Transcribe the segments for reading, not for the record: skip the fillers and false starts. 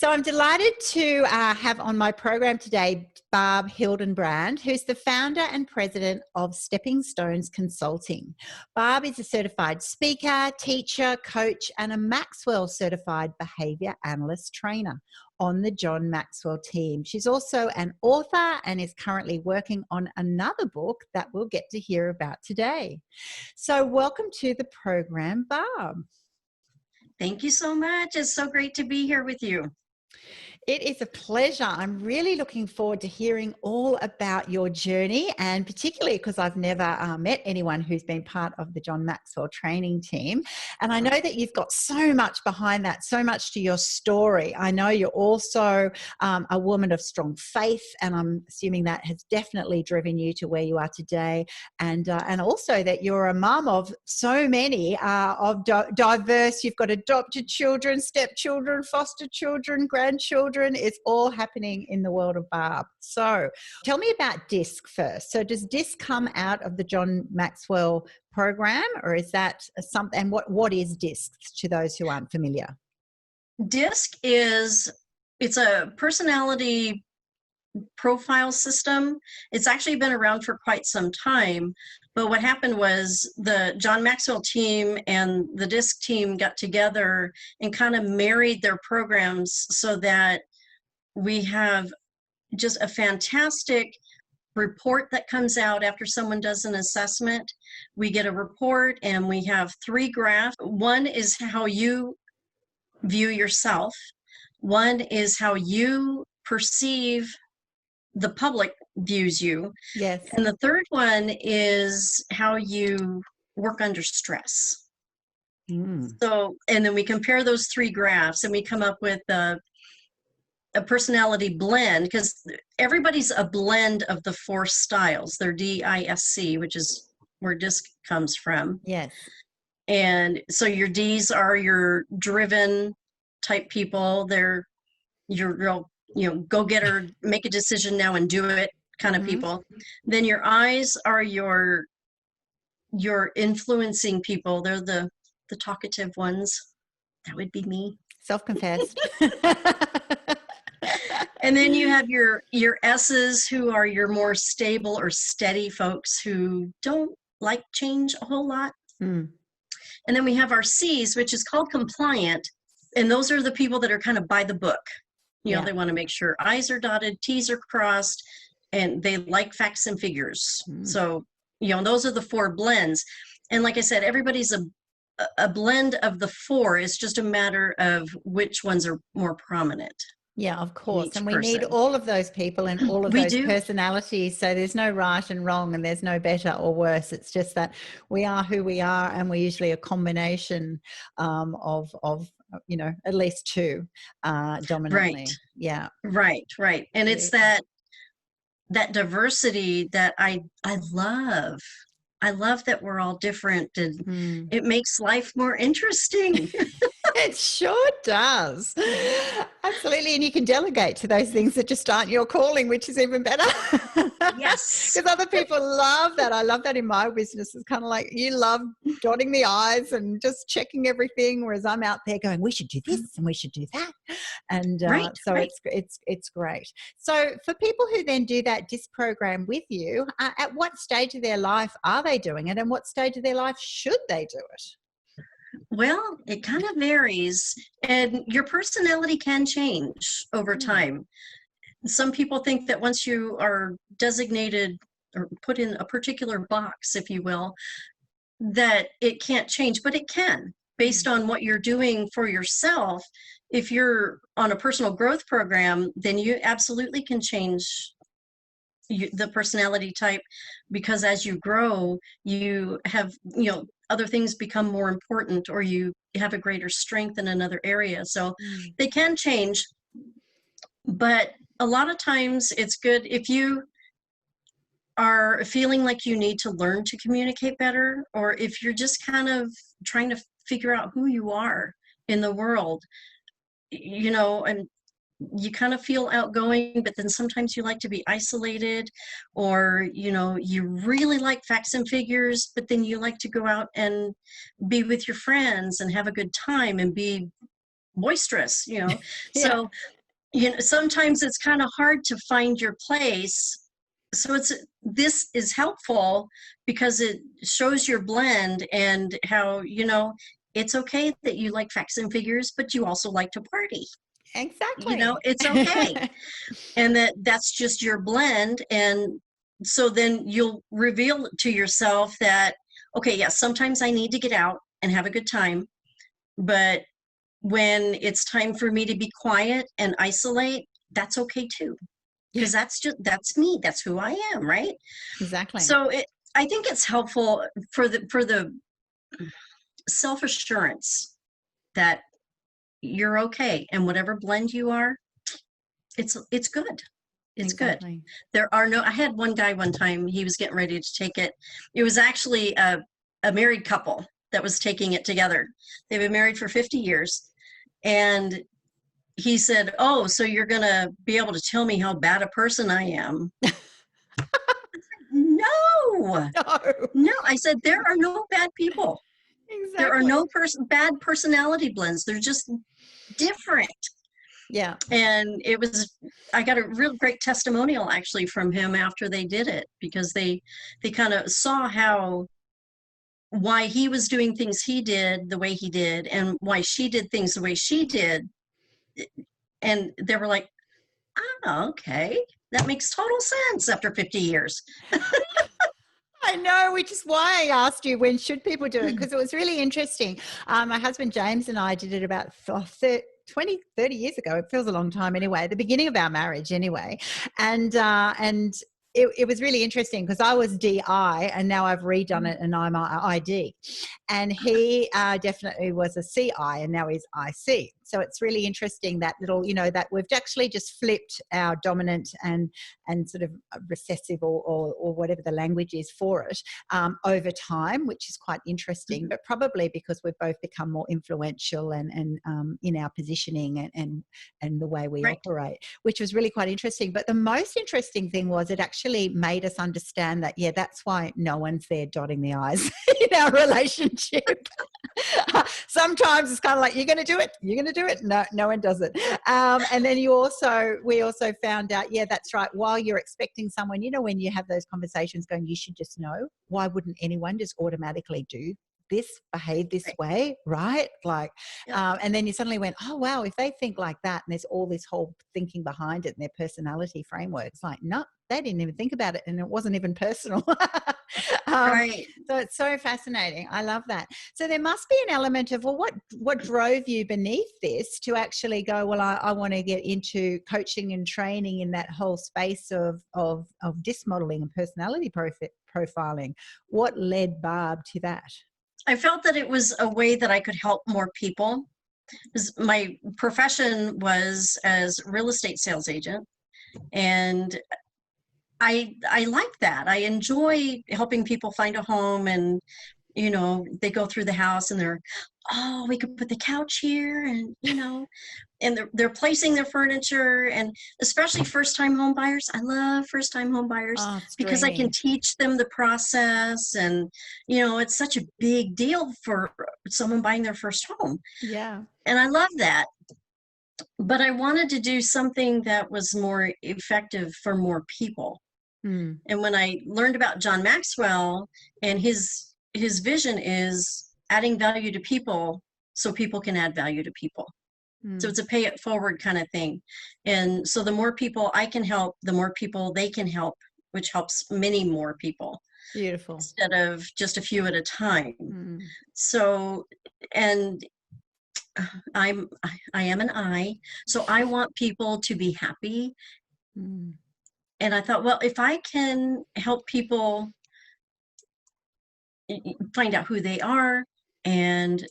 So I'm delighted to have on my program today Barb Hildenbrand, who's the founder and president of Stepping Stones Consulting. Barb is a certified speaker, teacher, coach, and a Maxwell certified behavior analyst trainer on the John Maxwell team. She's also an author and is currently working on another book that we'll get to hear about today. So welcome to the program, Barb. Thank you so much. It's so great to be here with you. It is a pleasure. I'm really looking forward to hearing all about your journey, and particularly because I've never met anyone who's been part of the John Maxwell training team. And I know that you've got so much behind that, so much to your story. I know you're also a woman of strong faith, and I'm assuming that has definitely driven you to where you are today. And also that you're a mum of so many diverse. You've got adopted children, stepchildren, foster children, grandchildren. It's all happening in the world of Barb. So tell me about DISC first. So does DISC come out of the John Maxwell program, or is that something? And what is DISC to those who aren't familiar? DISC it's a personality profile system. It's actually been around for quite some time. But what happened was the John Maxwell team and the DISC team got together and kind of married their programs so that we have just a fantastic report that comes out after someone does an assessment. We get a report and we have 3 graphs. One is how you view yourself. One is how you perceive the public views you. Yes. And the third one is how you work under stress. So, and then we compare those 3 graphs and we come up with a personality blend, because everybody's a blend of the 4 styles. They're DISC, which is where DISC comes from. Yes. And so your Ds are your driven type people. They're your real, go-getter, make a decision now and do it kind of people. Then your Is are your influencing people. They're the talkative ones. That would be me. Self-confessed. And then you have your S's, who are your more stable or steady folks who don't like change a whole lot. And then we have our C's, which is called compliant. And those are the people that are kind of by the book. They want to make sure I's are dotted, T's are crossed, and they like facts and figures. So, those are the 4 blends. And like I said, everybody's a blend of the 4. It's just a matter of which ones are more prominent. Yeah, of course. And we need all of those people and all of those personalities. So there's no right and wrong, and there's no better or worse. It's just that we are who we are, and we're usually a combination of at least 2 dominantly. Right. Yeah. Right. And it's that diversity that I love. I love that we're all different, and it makes life more interesting. It sure does. Absolutely. And you can delegate to those things that just aren't your calling, which is even better. Yes. Because other people love that. I love that in my business. It's kind of like you love dotting the I's and just checking everything, whereas I'm out there going, we should do this and we should do that. And it's great. So for people who then do that DISC program with you, at what stage of their life are they doing it, and what stage of their life should they do it? Well, it kind of varies, and your personality can change over time. Some people think that once you are designated or put in a particular box, if you will, that it can't change, but it can, based on what you're doing for yourself. If you're on a personal growth program, then you absolutely can change the personality type, because as you grow, you have, other things become more important, or you have a greater strength in another area. So they can change, but a lot of times it's good if you are feeling like you need to learn to communicate better, or if you're just kind of trying to figure out who you are in the world, and you kind of feel outgoing, but then sometimes you like to be isolated, or, you really like facts and figures, but then you like to go out and be with your friends and have a good time and be boisterous, you know. Yeah. So, you know, sometimes it's kind of hard to find your place. So this is helpful because it shows your blend and how, you know, it's okay that you like facts and figures, but you also like to party. Exactly. You know, it's okay. And that's just your blend. And so then you'll reveal to yourself that, okay, yes, sometimes I need to get out and have a good time. But when it's time for me to be quiet and isolate, that's okay too. Because that's me. That's who I am, right? Exactly. So I think it's helpful for the self-assurance that you're okay, and whatever blend you are, it's good. It's exactly. good. There are no. I had one guy one time. He was getting ready to take it. It was actually a married couple that was taking it together. They've been married for 50 years, and he said, "Oh, so you're going to be able to tell me how bad a person I am?" No. No. I said, there are no bad people. Exactly. There are no bad personality blends. They're just different. Yeah. And I got a real great testimonial actually from him after they did it, because they kind of saw why he was doing things he did the way he did, and why she did things the way she did. And they were like, oh, okay, that makes total sense after 50 years. I know, which is why I asked you, when should people do it? Because it was really interesting. My husband James and I did it about 20, 30 years ago. It feels a long time anyway, at the beginning of our marriage anyway. And it was really interesting because I was DI and now I've redone it and I'm ID. And he definitely was a CI and now he's IC. So it's really interesting that little, you know, that we've actually just flipped our dominant and sort of recessive or whatever the language is for it over time, which is quite interesting, but probably because we've both become more influential and in our positioning and the way we operate, which was really quite interesting. But the most interesting thing was it actually made us understand that, yeah, that's why no one's there dotting the I's in our relationship. Sometimes it's kind of like, you're going to do it. No one does it. And then we also found out, yeah, that's right. While you're expecting someone, you know, when you have those conversations going, you should just know, why wouldn't anyone just automatically do this, behave this way, right? Like, and then you suddenly went, oh, wow, if they think like that and there's all this whole thinking behind it and their personality frameworks, like, no, they didn't even think about it and it wasn't even personal. So it's so fascinating. I love that. So there must be an element of, well, what drove you beneath this to actually go, well, I want to get into coaching and training in that whole space of DISC modeling and personality profiling. What led Barb to that? I felt that it was a way that I could help more people. My profession was as real estate sales agent, and I like that. I enjoy helping people find a home, and you know, they go through the house and they're, oh, we could put the couch here, and you know, and they're placing their furniture, and especially first-time home buyers. I love first-time home buyers because I can teach them the process, and you know, it's such a big deal for someone buying their first home. Yeah. And I love that. But I wanted to do something that was more effective for more people. And when I learned about John Maxwell, and his vision is adding value to people so people can add value to people. So it's a pay it forward kind of thing. And so the more people I can help, the more people they can help, which helps many more people. Beautiful. Instead of just a few at a time. So, and I am an I, so I want people to be happy. And I thought, well, if I can help people find out who they are, and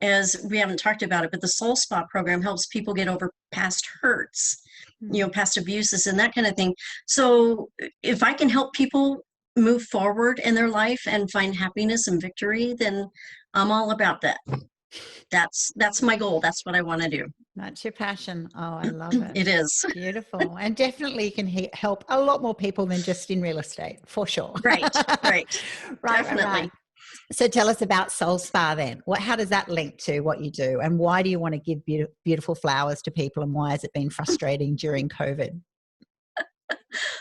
as we haven't talked about it, but the Soul Spa program helps people get over past hurts, you know, past abuses and that kind of thing. So if I can help people move forward in their life and find happiness and victory, then I'm all about that. That's my goal. That's what I want to do. That's your passion. Oh, I love it. It is. Beautiful. And definitely can help a lot more people than just in real estate, for sure. Right. Definitely. Right. So tell us about Soul Spa then. How does that link to what you do, and why do you want to give beautiful flowers to people, and why has it been frustrating during COVID?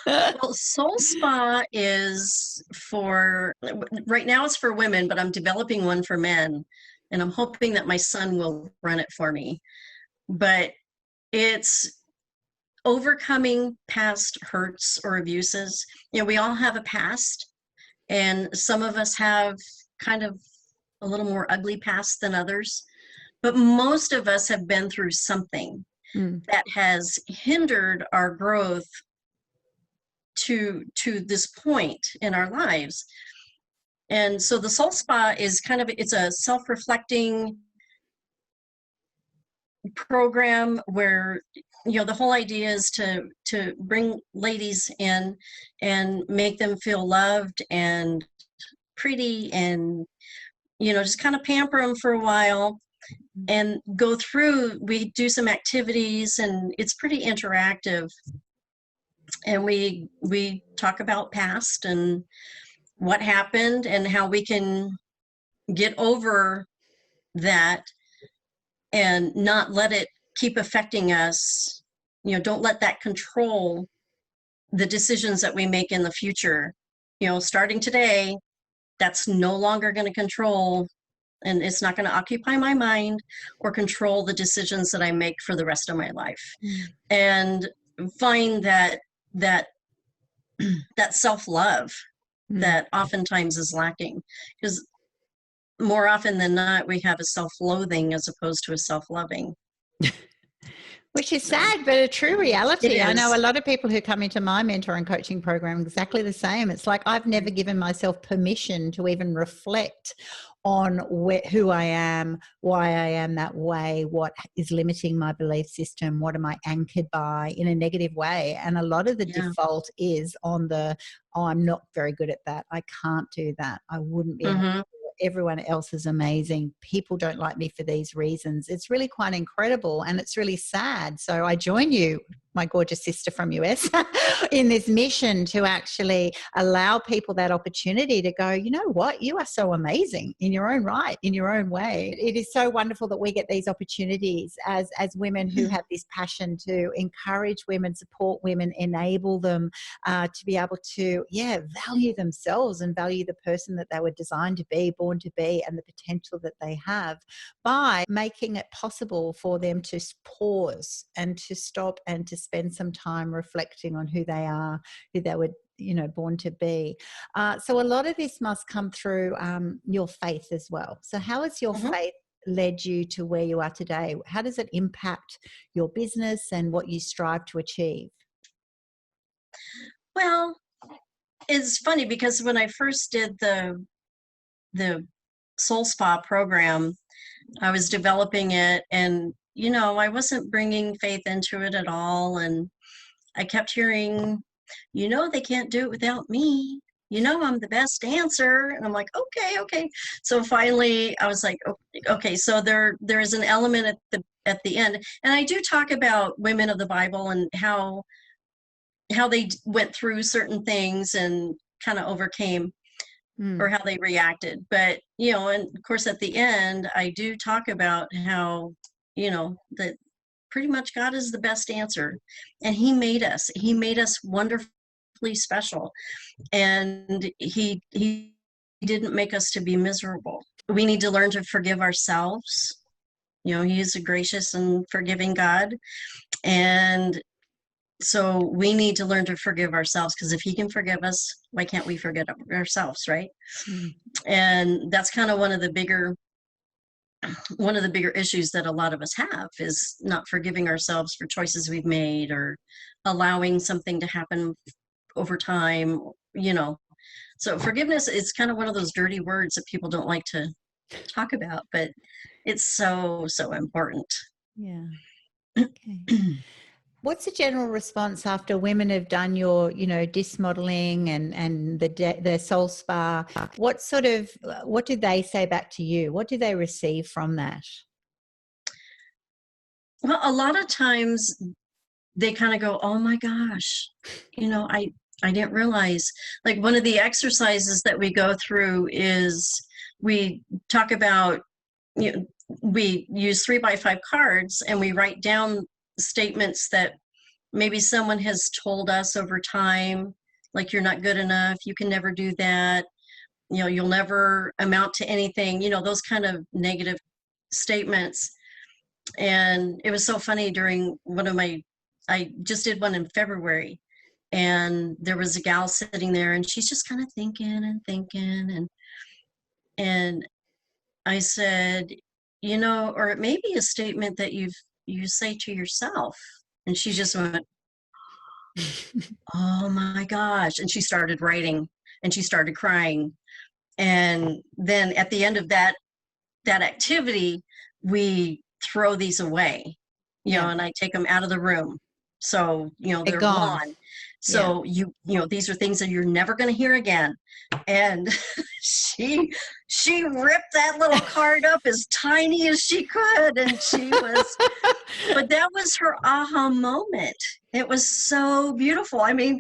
Well, Soul Spa is right now it's for women, but I'm developing one for men, and I'm hoping that my son will run it for me. But it's overcoming past hurts or abuses. We all have a past, and some of us have kind of a little more ugly past than others, but most of us have been through something that has hindered our growth to this point in our lives. And so the Soul Spa is it's a self-reflecting program where the whole idea is to bring ladies in and make them feel loved and pretty, and just kind of pamper them for a while and go through. We do some activities, and it's pretty interactive, and we talk about past and what happened and how we can get over that and not let it keep affecting us. Don't let that control the decisions that we make in the future. Starting today, that's no longer going to control, and it's not going to occupy my mind or control the decisions that I make for the rest of my life. And find that self-love that oftentimes is lacking, because more often than not, we have a self-loathing as opposed to a self-loving. Which is sad, but a true reality. I know a lot of people who come into my mentor and coaching program exactly the same. It's like I've never given myself permission to even reflect on who I am, why I am that way, what is limiting my belief system, what am I anchored by in a negative way. And a lot of the default is on I'm not very good at that. I can't do that. I wouldn't be able to do it. Everyone else is amazing. People don't like me for these reasons. It's really quite incredible, and it's really sad. So I join you, my gorgeous sister from US, in this mission to actually allow people that opportunity to go, you know what, you are so amazing in your own right, in your own way. It is so wonderful that we get these opportunities as women who have this passion to encourage women, support women, enable them to be able to, value themselves and value the person that they were designed to be, born to be, and the potential that they have, by making it possible for them to pause and to stop and to spend some time reflecting on who they are, who they were born to be. So a lot of this must come through your faith as well. So how has your faith led you to where you are today? How does it impact your business and what you strive to achieve? Well, it's funny because when I first did the Soul Spa program, I was developing it, and I wasn't bringing faith into it at all. And I kept hearing, they can't do it without me. I'm the best dancer. And I'm like, okay. So finally I was like, okay, so there is an element at the end. And I do talk about women of the Bible and how they went through certain things and kind of overcame, or how they reacted. But, and of course at the end, I do talk about how, that pretty much God is the best answer, and he made us wonderfully special. And he didn't make us to be miserable. We need to learn to forgive ourselves. He is a gracious and forgiving God. And so we need to learn to forgive ourselves, because if he can forgive us, why can't we forgive ourselves, right? And that's kind of one of the bigger issues that a lot of us have, is not forgiving ourselves for choices we've made, or allowing something to happen over time, So forgiveness is kind of one of those dirty words that people don't like to talk about, but it's so, so important. Yeah. Okay. What's the general response after women have done your, dismodeling and the Soul Spa? What do they say back to you? What do they receive from that? Well, a lot of times they kind of go, oh my gosh, I didn't realize. Like, one of the exercises that we go through is we talk about, you know, we use 3x5 cards and we write down statements that maybe someone has told us over time, like, you're not good enough, you can never do that, you know, you'll never amount to anything, you know, those kind of negative statements. And it was so funny during I just did one in February, and there was a gal sitting there and she's just kind of thinking and thinking, and I said, you know, or it may be a statement that you say to yourself. And she just went, oh my gosh. And she started writing and she started crying. And then at the end of that activity, we throw these away, you know, and I take them out of the room. So, you know, they're gone. So you know, these are things that you're never going to hear again. And she ripped that little card up as tiny as she could. And she was, but that was her aha moment. It was so beautiful. I mean,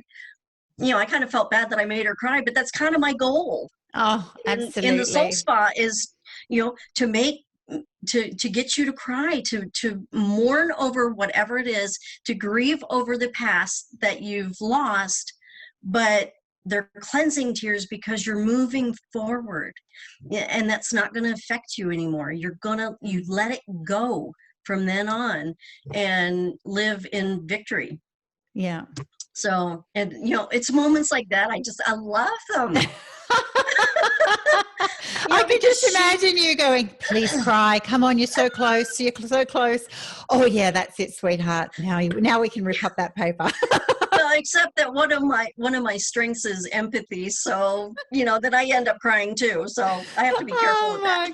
you know, I kind of felt bad that I made her cry, but that's kind of my goal. Oh, absolutely. In the soul spa is, you know, to get you to cry, to mourn over whatever it is, to grieve over the past that you've lost, but they're cleansing tears because you're moving forward, and that's not going to affect you anymore. You let it go from then on and live in victory. Yeah. So, and you know, it's moments like that. I love them. I can just imagine you going, please cry. Come on, you're so close. You're so close. Oh yeah, that's it, sweetheart. Now we can rip up that paper. Well, except that one of my strengths is empathy. So, you know, that I end up crying too. So I have to be careful with that.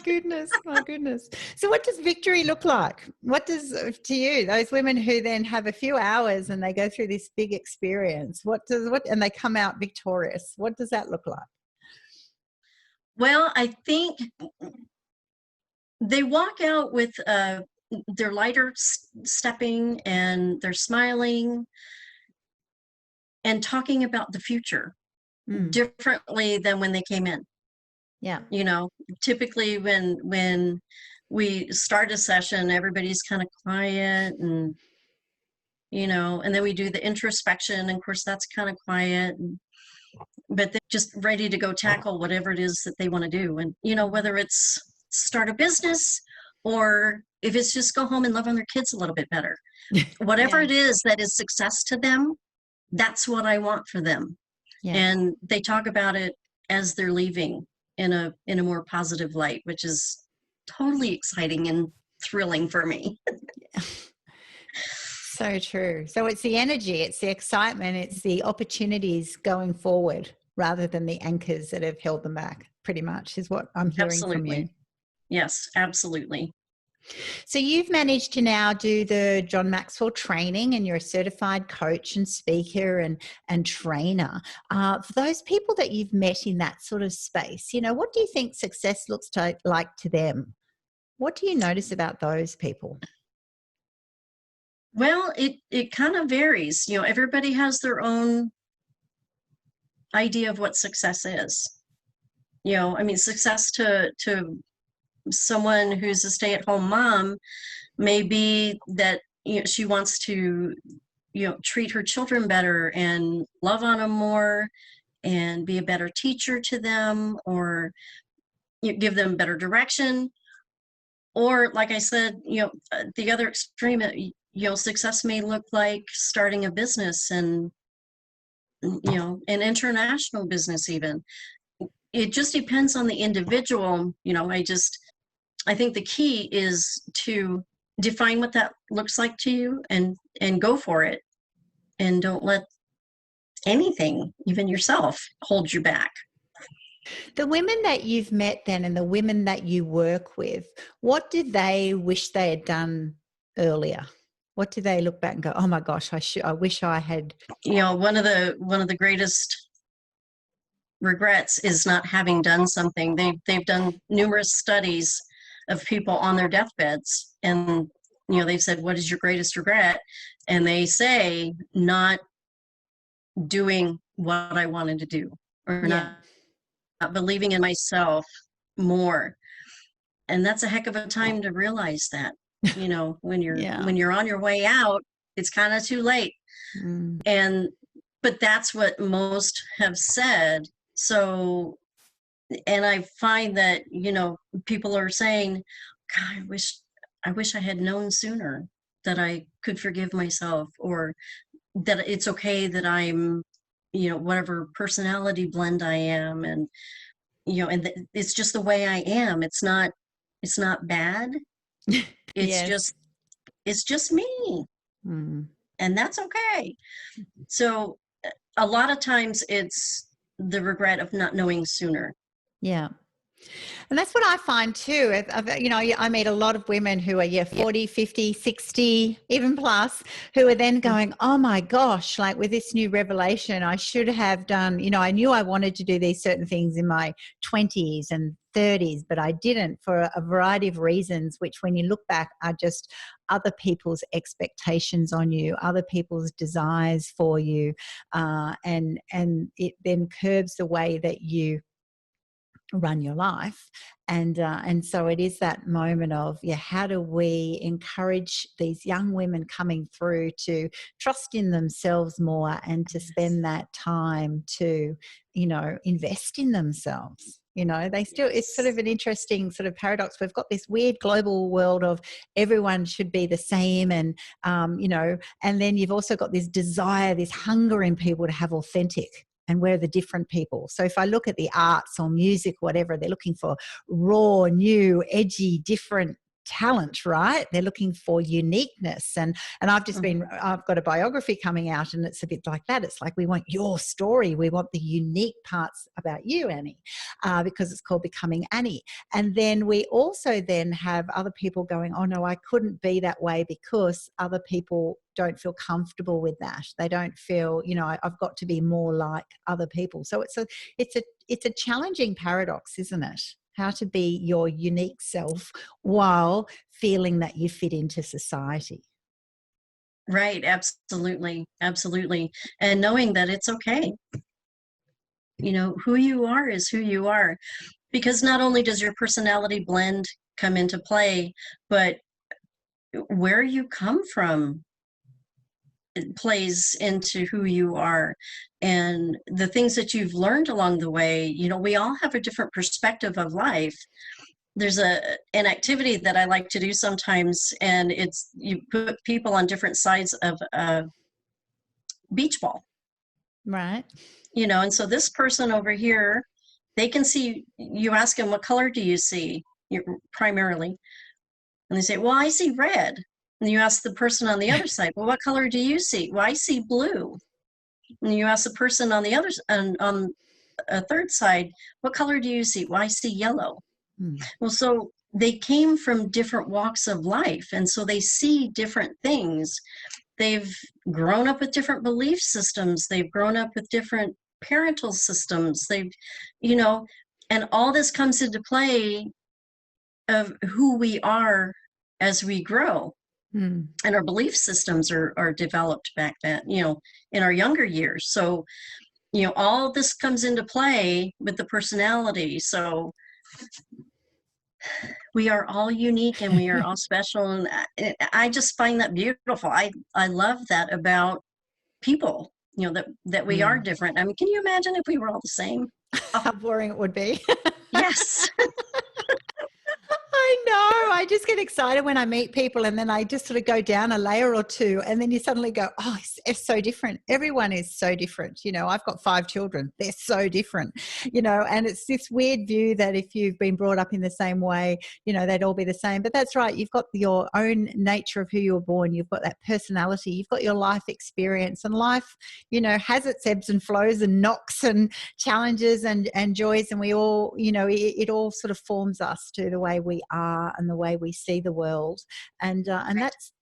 My goodness. So what does victory look like? What does, to you, those women who then have a few hours and they go through this big experience, and they come out victorious, what does that look like? Well, I think they walk out with they're lighter stepping and they're smiling and talking about the future differently than when they came in. Yeah. You know, typically when we start a session, everybody's kind of quiet and, you know, and then we do the introspection, and of course that's kind of quiet, but they're just ready to go tackle whatever it is that they want to do. And, you know, whether it's start a business or if it's just go home and love on their kids a little bit better, whatever it is that is success to them, that's what I want for them. Yeah. And they talk about it as they're leaving in a more positive light, which is totally exciting and thrilling for me. So true. So it's the energy, it's the excitement, it's the opportunities going forward rather than the anchors that have held them back, pretty much is what I'm hearing from you. Yes, absolutely. So you've managed to now do the John Maxwell training, and you're a certified coach and speaker and trainer. For those people that you've met in that sort of space, you know, what do you think success looks like to them? What do you notice about those people? Well, it kind of varies. You know, everybody has their own idea of what success is. You know, I mean, success to someone who's a stay-at-home mom may be that, you know, she wants to, you know, treat her children better and love on them more and be a better teacher to them, or, you know, give them better direction. Or, like I said, you know, the other extreme, you know, success may look like starting a business, and, you know, an international business even. It just depends on the individual. You know, I think the key is to define what that looks like to you and go for it, and don't let anything, even yourself, hold you back. The women that you've met then, and the women that you work with, what did they wish they had done earlier? What do they look back and go, oh my gosh, I wish I had? You know, one of the greatest regrets is not having done something. They've done numerous studies of people on their deathbeds, and, you know, they've said, what is your greatest regret? And they say, not doing what I wanted to do, or not believing in myself more. And that's a heck of a time to realize that, when Yeah. you're on your way out, it's kind of too late. Mm. But that's what most have said. So, and I find that, people are saying, God, I wish I had known sooner that I could forgive myself, or that it's okay that I'm, whatever personality blend I am. And, it's just the way I am. It's not bad. Yes. It's just me. Mm. And that's okay. So a lot of times it's the regret of not knowing sooner. Yeah. And that's what I find too. I meet a lot of women who are 40, 50, 60, even plus, who are then going, oh my gosh, like with this new revelation, I should have done, I knew I wanted to do these certain things in my 20s and 30s, but I didn't for a variety of reasons, which when you look back are just other people's expectations on you, other people's desires for you, and it then curbs the way that you run your life. And so it is that moment of, how do we encourage these young women coming through to trust in themselves more and to spend that time to, invest in themselves. They still, it's sort of an interesting sort of paradox. We've got this weird global world of everyone should be the same. And, and then you've also got this desire, this hunger in people to have authentic. And we're the different people. So if I look at the arts or music, whatever, they're looking for raw, new, edgy, different talent, right? They're looking for uniqueness. And I've got a biography coming out, and it's a bit like that. It's like, we want your story. We want the unique parts about you, Annie, because it's called Becoming Annie. And then we also then have other people going, oh no, I couldn't be that way because other people don't feel comfortable with that. They don't feel, I've got to be more like other people. So it's a challenging paradox, isn't it? How to be your unique self while feeling that you fit into society. Right. Absolutely. Absolutely. And knowing that it's okay. Who you are is who you are, because not only does your personality blend come into play, but where you come from plays into who you are, and the things that you've learned along the way. We all have a different perspective of life. There's an activity that I like to do sometimes, and it's you put people on different sides of a beach ball. Right. And so this person over here, they can see, you ask them, what color do you see primarily? And they say, well, I see red. And you ask the person on the other side, well, what color do you see? Well, I see blue. And you ask the person on the other, on a third side, what color do you see? Well, I see yellow. Well, so they came from different walks of life, and so they see different things. They've grown up with different belief systems. They've grown up with different parental systems. They've, and all this comes into play of who we are as we grow. And our belief systems are developed back then, in our younger years. So, all this comes into play with the personality. So we are all unique and we are all special. And I just find that beautiful. I love that about people, that we are different. I mean, can you imagine if we were all the same? How boring it would be. Yes. I know. I just get excited when I meet people, and then I just sort of go down a layer or two, and then you suddenly go, oh, it's so different. Everyone is so different. I've got 5 children. They're so different, and it's this weird view that if you've been brought up in the same way, they'd all be the same. But that's right. You've got your own nature of who you were born. You've got that personality. You've got your life experience, and life, has its ebbs and flows and knocks and challenges and joys. And we all, it all sort of forms us to the way we are and the way we see the world. And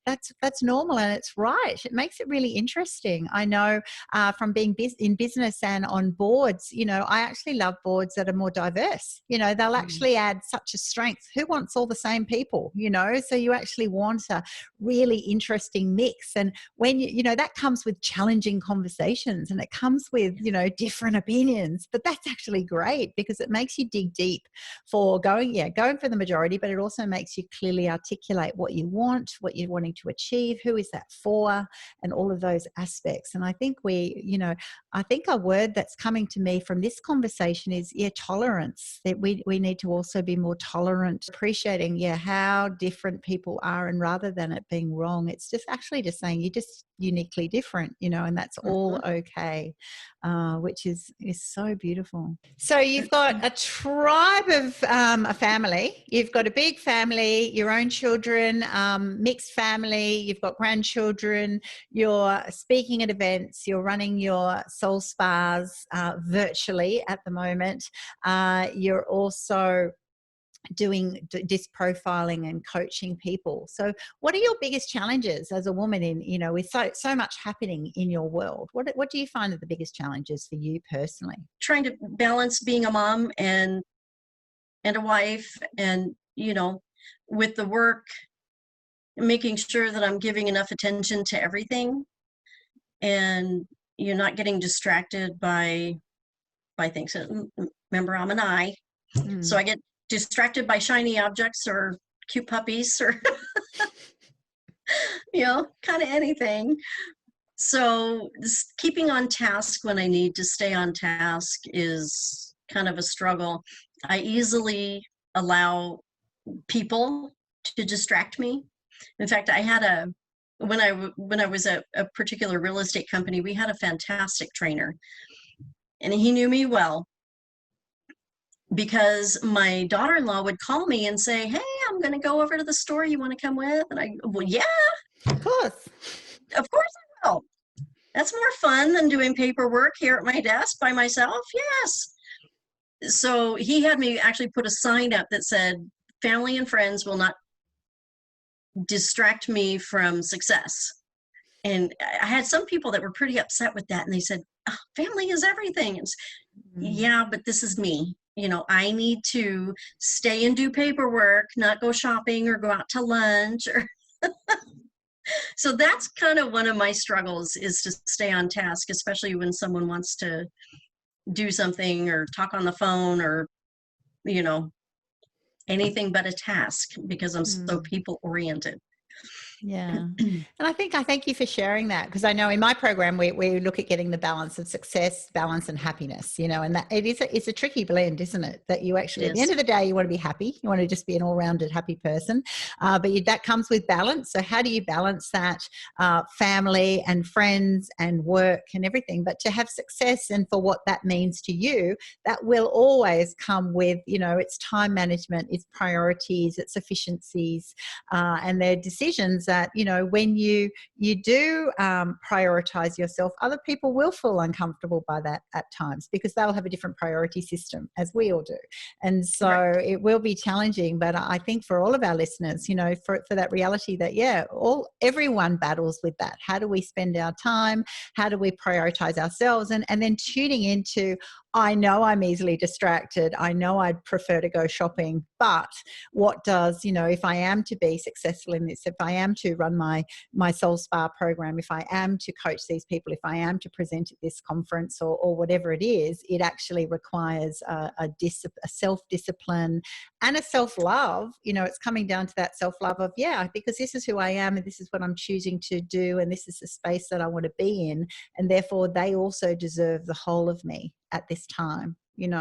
that's normal and it's right. It makes it really interesting. I know from being in business and on boards, I actually love boards that are more diverse. They'll actually add such a strength. Who wants all the same people? So you actually want a really interesting mix. And when that comes with challenging conversations, and it comes with different opinions. But that's actually great because it makes you dig deep for going for the majority, but it also makes you clearly articulate what you want, what you're wanting to achieve, who is that for, and all of those aspects. And I think I think a word that's coming to me from this conversation is tolerance. That we need to also be more tolerant, appreciating how different people are, and rather than it being wrong, it's just actually just saying you're just uniquely different, and that's all okay, which is so beautiful. So you've got a tribe of a family. You've got a big family, your own children, mixed family, you've got grandchildren, you're speaking at events, you're running your soul spas virtually at the moment. You're also doing disc profiling and coaching people. So what are your biggest challenges as a woman in, with so much happening in your world? What do you find are the biggest challenges for you personally? Trying to balance being a mom and a wife, and, with the work, making sure that I'm giving enough attention to everything, and you're not getting distracted by things. Remember, I'm an eye, so I get distracted by shiny objects or cute puppies or kind of anything. So keeping on task when I need to stay on task is kind of a struggle. I easily allow people to distract me. In fact, I had when I was at a particular real estate company, we had a fantastic trainer, and he knew me well, because my daughter-in-law would call me and say, "Hey, I'm going to go over to the store. You want to come with?" And I go, "Well, yeah, of course I will. That's more fun than doing paperwork here at my desk by myself." Yes. So he had me actually put a sign up that said, "Family and friends will not distract me from success." And I had some people that were pretty upset with that, and they said, "Oh, family is everything." Yeah, but this is me. I need to stay and do paperwork, not go shopping or go out to lunch. So that's kind of one of my struggles, is to stay on task, especially when someone wants to do something or talk on the phone or, anything but a task, because I'm so people oriented. Yeah. And I thank you for sharing that, because I know in my program, we look at getting the balance of success, balance and happiness, and that it's a tricky blend, isn't it? That you actually, at the end of the day, you want to be happy. You want to just be an all-rounded happy person. But that comes with balance. So how do you balance that family and friends and work and everything? But to have success and for what that means to you, that will always come with, it's time management, it's priorities, it's efficiencies, and their decisions that, when you do prioritize yourself, other people will feel uncomfortable by that at times, because they'll have a different priority system, as we all do. And so it will be challenging. But I think for all of our listeners, for that reality that, everyone battles with that. How do we spend our time? How do we prioritize ourselves? And then tuning into, I know I'm easily distracted. I know I'd prefer to go shopping, but what does, if I am to be successful in this, if I am to run my soul spa program, if I am to coach these people, if I am to present at this conference or whatever it is, it actually requires a self-discipline and a self-love. It's coming down to that self-love of, because this is who I am and this is what I'm choosing to do, and this is the space that I want to be in, and therefore they also deserve the whole of me at this time, and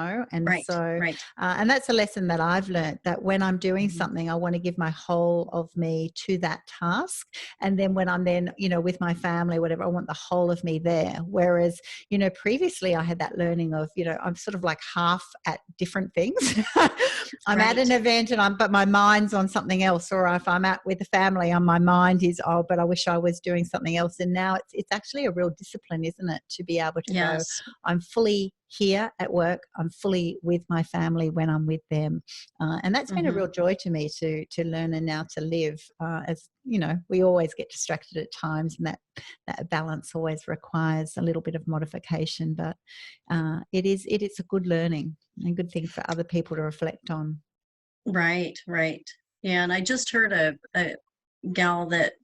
and that's a lesson that I've learned, that when I'm doing something, I want to give my whole of me to that task. And then when I'm then, with my family, whatever, I want the whole of me there. Whereas, previously I had that learning of, I'm sort of like half at different things. I'm at an event but my mind's on something else. Or if I'm out with the family, my mind is, but I wish I was doing something else. And now it's actually a real discipline, isn't it? To be able to go, I'm fully here at work. I'm fully with my family when I'm with them. And that's been a real joy to me to learn and now to live. As you know, we always get distracted at times, and that balance always requires a little bit of modification. But it is a good learning and a good thing for other people to reflect on. Right, right. Yeah, and I just heard a gal that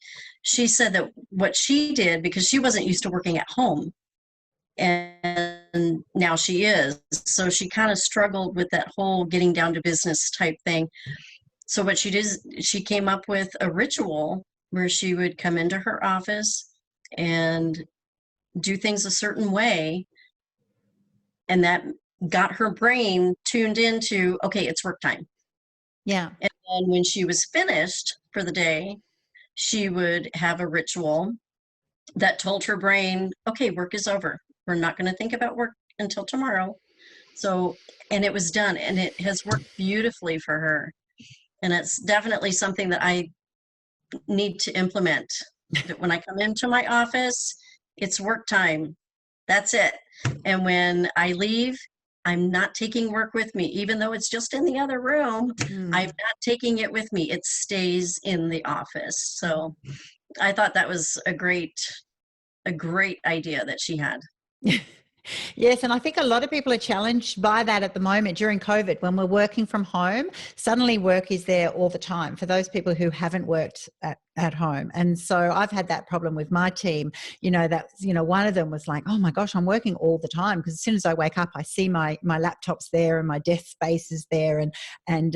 she said that what she did, because she wasn't used to working at home, and now she is. So she kind of struggled with that whole getting down to business type thing. So what she did is she came up with a ritual where she would come into her office and do things a certain way. And that got her brain tuned into, okay, it's work time. Yeah. And then when she was finished for the day, she would have a ritual that told her brain, okay, work is over. We're not going to think about work until tomorrow. So, and it was done, and it has worked beautifully for her. And it's definitely something that I need to implement. That when I come into my office, it's work time. That's it. And when I leave, I'm not taking work with me, even though it's just in the other room. I'm not taking it with me. It stays in the office. So I thought that was a great idea that she had. Yes, and I think a lot of people are challenged by that at the moment during COVID. When we're working from home, suddenly work is there all the time for those people who haven't worked at home. And so I've had that problem with my team, one of them was like, oh my gosh, I'm working all the time, because as soon as I wake up, I see my laptop's there and my desk space is there. And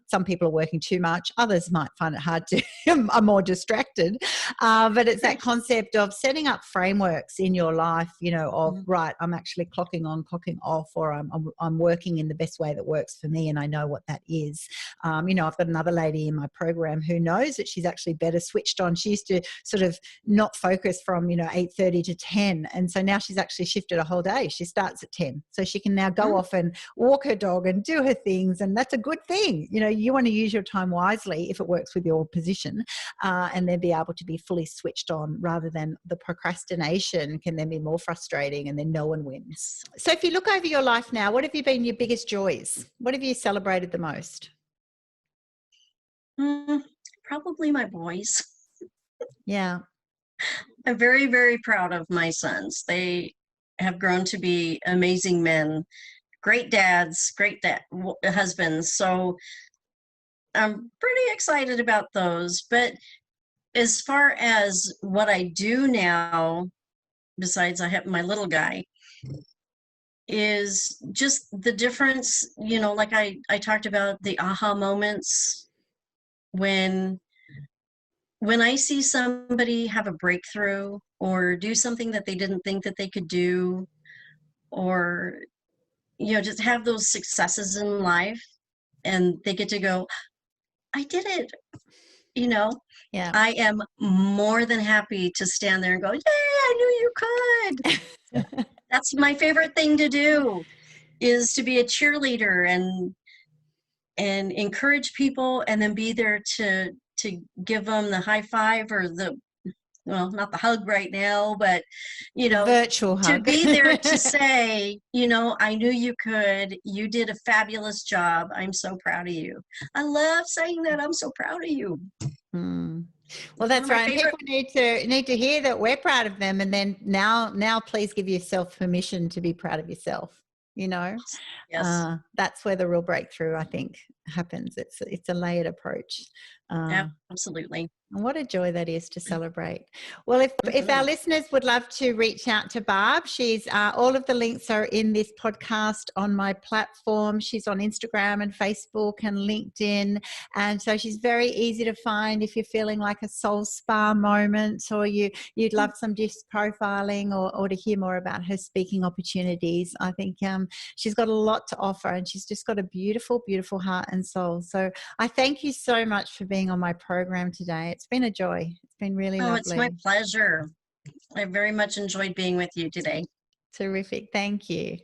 some people are working too much. Others might find it hard to, are more distracted. But it's that concept of setting up frameworks in your life, of right, I'm actually clocking on, clocking off, or I'm working in the best way that works for me, and I know what that is. I've got another lady in my program who knows that she's actually better switched on. She used to sort of not focus from 8:30 to 10, and so now she's actually shifted a whole day. She starts at 10, so she can now go off and walk her dog and do her things, and that's a good thing. You want to use your time wisely if it works with your position, and then be able to be fully switched on, rather than the procrastination can then be more frustrating, and then no one wins. So if you look over your life now, what have been your biggest joys? What have you celebrated the most? Probably my boys. Yeah. I'm very, very proud of my sons. They have grown to be amazing men, great dads, husbands. So I'm pretty excited about those. But as far as what I do now, besides I have my little guy, is just the difference, like I talked about the aha moments when I see somebody have a breakthrough or do something that they didn't think that they could do, or, just have those successes in life, and they get to go, I did it. Yeah. I am more than happy to stand there and go, yay, I knew you could. That's my favorite thing to do, is to be a cheerleader and encourage people, and then be there to give them the high five, or not the hug right now, but, virtual hug. To be there to say, I knew you could, you did a fabulous job. I'm so proud of you. I love saying that. I'm so proud of you. Well, that's right. People need to hear that we're proud of them, and then now please give yourself permission to be proud of yourself. Yes. That's where the real breakthrough, I think, happens. It's a layered approach. Absolutely. And what a joy that is to celebrate. Well, if our listeners would love to reach out to Barb, she's all of the links are in this podcast on my platform. She's on Instagram and Facebook and LinkedIn. And so she's very easy to find if you're feeling like a soul spa moment, or you'd love some disc profiling, or to hear more about her speaking opportunities. I think she's got a lot to offer, and she's just got a beautiful, beautiful heart and soul. So I thank you so much for being on my program today. It's been a joy. It's been really lovely. It's my pleasure. I very much enjoyed being with you today. Terrific. Thank you.